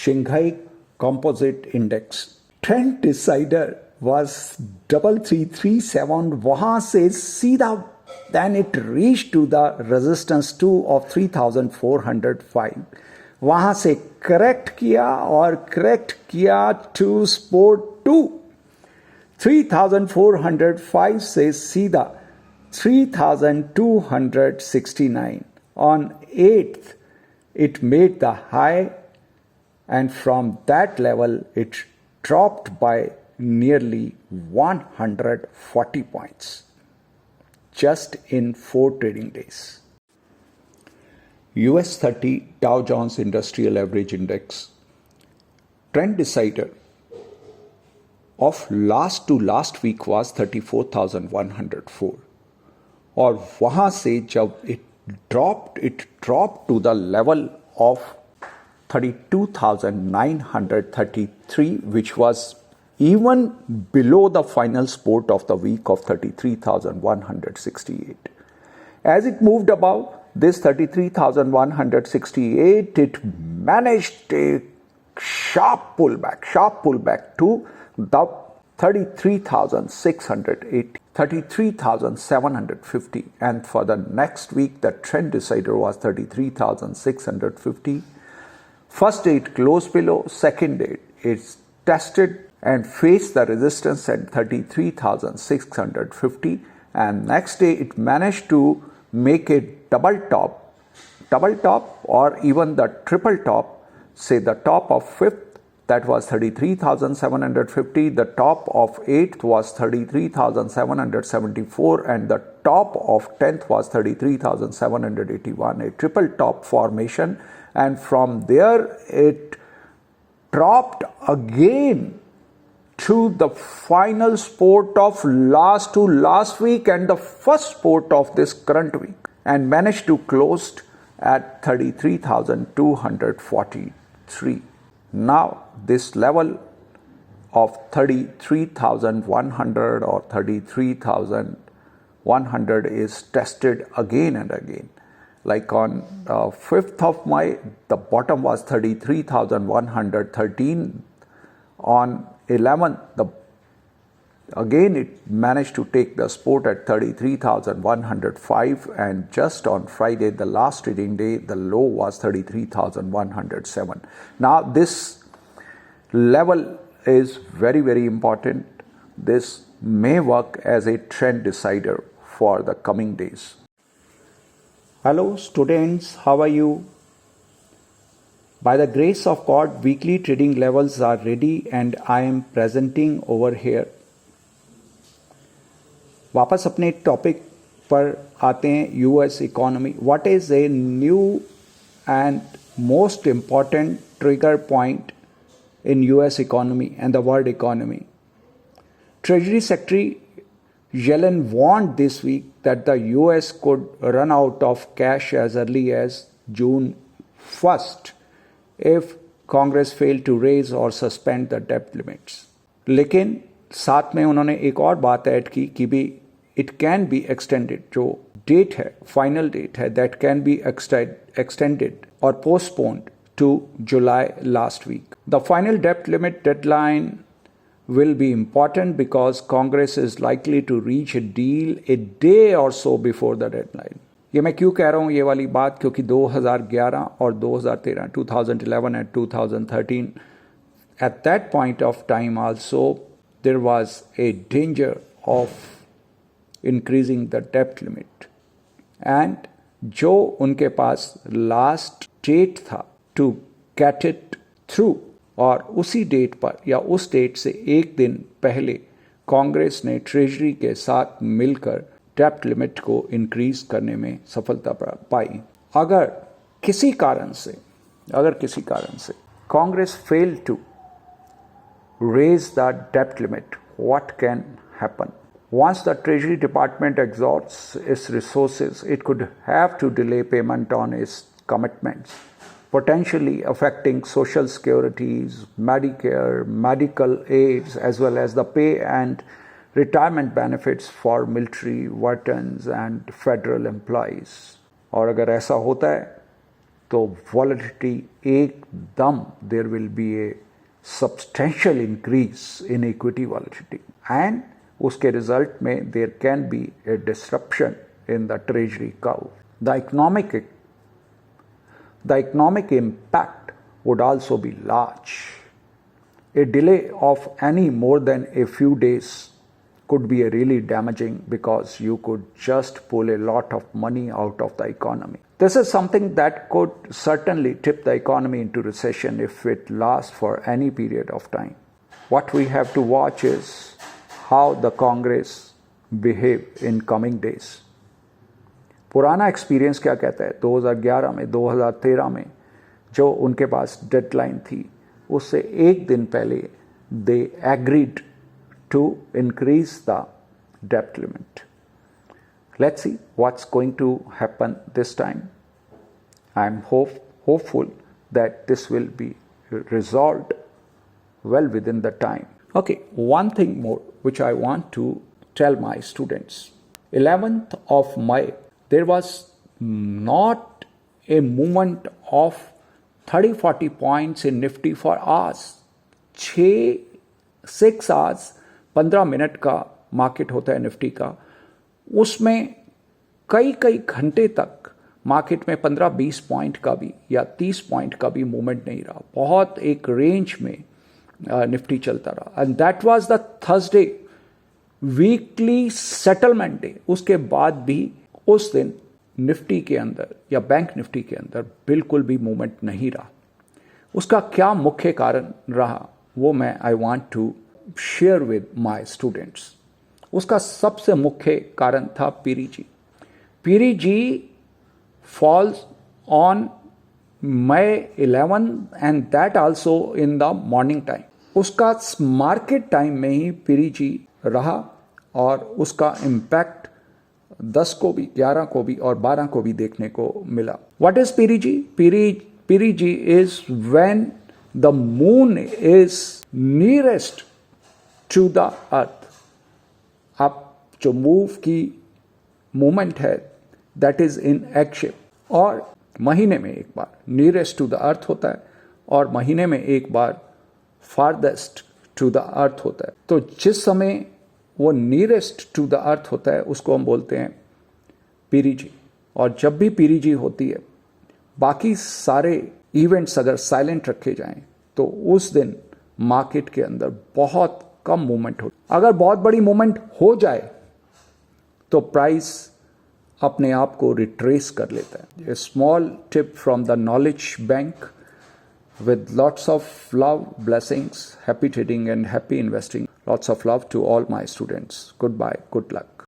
Shanghai Composite Index. Trend decider was 3337. वहां से सीधा then it reached to the resistance 2 of 3405. वहां से करेक्ट किया और करेक्ट किया टू सपोर्ट 2 3405 से सीधा 3269. On 8th, it made the high, and from that level, it dropped by nearly 140 points just in 4 trading days. US 30 Dow Jones Industrial Average Index trend decider of last to last week was 34,104 और वहाँ से जब it dropped to the level of 32,933, which was even below the final support of the week of 33,168. As it moved above this 33,168, it managed a sharp pullback to the 33,680, 33,750, and for the next week the trend decider was 33,650. First day it closed below, second day it's tested and faced the resistance at 33,650, and next day it managed to make a double top or even the triple top. Say the top of 5th, that was 33,750, the top of 8th was 33,774, and the top of 10th was 33,781, a triple top formation, and from there it dropped again to the final support of last week and the first support of this current week, and managed to close at 33,243. Now this level of 33,100 or 33,100 is tested again and again. Like on 5th of May, the bottom was 33,113. On 11th, again it managed to take the support at 33,105, and just on Friday, the last trading day, the low was 33,107. Now this level is very, very important. This may work as a trend decider for the coming days. Hello students, how are you? By the grace of God, weekly trading levels are ready and I am presenting over here. वापस अपने topic पर आते हैं, US economy. What is a new and most important trigger point in US economy and the world economy? Treasury Secretary Yellen warned this week that the US could run out of cash as early as June 1st if Congress failed to raise or suspend the debt limits. लेकिन साथ में उन्होंने एक और बात add की कि भी it can be extended. जो डेट है, फाइनल डेट है, that can be extended or postponed to July last week. The final debt limit deadline will be important because Congress is likely to reach a deal a day or so before the deadline. ये मैं क्यों कह रहा हूँ ये वाली बात, क्योंकि 2011 और 2013, 2011 and 2013, at that point of time also there was a danger of increasing the debt limit, and जो उनके पास लास्ट डेट था to get it through, और उसी डेट पर या उस डेट से एक दिन पहले कांग्रेस ने ट्रेजरी के साथ मिलकर डेप्ट लिमिट को इंक्रीज करने में सफलता पाई. अगर किसी कारण से Congress fail to raise the डेप्ट limit, what can happen? Once the Treasury Department exhausts its resources, it could have to delay payment on its commitments, potentially affecting social securities, Medicare, medical aids, as well as the pay and retirement benefits for military, veterans and federal employees. और अगर ऐसा होता है तो तो volatility एकदम there will be a substantial increase in equity volatility and उसके result में there can be a disruption in the treasury curve. The economic impact would also be large. A delay of any more than a few days could be really damaging because you could just pull a lot of money out of the economy. This is something that could certainly tip the economy into recession if it lasts for any period of time. What we have to watch is how the Congress behave in coming days. पुराना experience क्या कहता है, 2011 में 2013 में जो उनके पास deadline थी उससे एक दिन पहले they agreed to increase the डेप्ट limit. Let's see what's going to happen this time. I am hopeful that this will be resolved well within the time. Okay, one thing more which I want to tell my students. 11th of May, there was not a movement of 30-40 points in Nifty for hours. 6 hours 15 minute का market होता है Nifty का, उसमें कई घंटे तक market में 15-20 point का भी या 30 पॉइंट का भी मूवमेंट नहीं रहा. बहुत एक रेंज में निफ्टी चलता रहा. And that was the Thursday weekly settlement day. उसके बाद भी उस दिन निफ्टी के अंदर या बैंक निफ्टी के अंदर बिल्कुल भी मूवमेंट नहीं रहा. उसका क्या मुख्य कारण रहा वो मैं I want to share with my students. उसका सबसे मुख्य कारण था पीरीजी. पीरीजी falls on May 11 and that also in the morning time. उसका मार्केट टाइम में ही पीरीजी रहा और उसका इम्पैक्ट 10 को भी 11 को भी और 12 को भी देखने को मिला. What is पीरीजी? पीरीजी is when the moon is nearest to the earth. अब जो मूव की मूवमेंट है दैट इज इन एक्शन, और महीने में एक बार नियरेस्ट टू द अर्थ होता है और महीने में एक बार फारदेस्ट टू द अर्थ होता है. तो जिस समय वो नियरेस्ट टू द अर्थ होता है उसको हम बोलते हैं पीरीजी. और जब भी पीरीजी होती है बाकी सारे इवेंट्स अगर साइलेंट रखे जाएं तो उस दिन मार्केट के अंदर बहुत कम मूवमेंट हो. अगर बहुत बड़ी मूवमेंट हो जाए तो प्राइस अपने आप को रिट्रेस कर लेता है. A small tip from the knowledge bank with lots of love, blessings, happy trading and happy investing. Lots of love to all my students. Goodbye, good luck.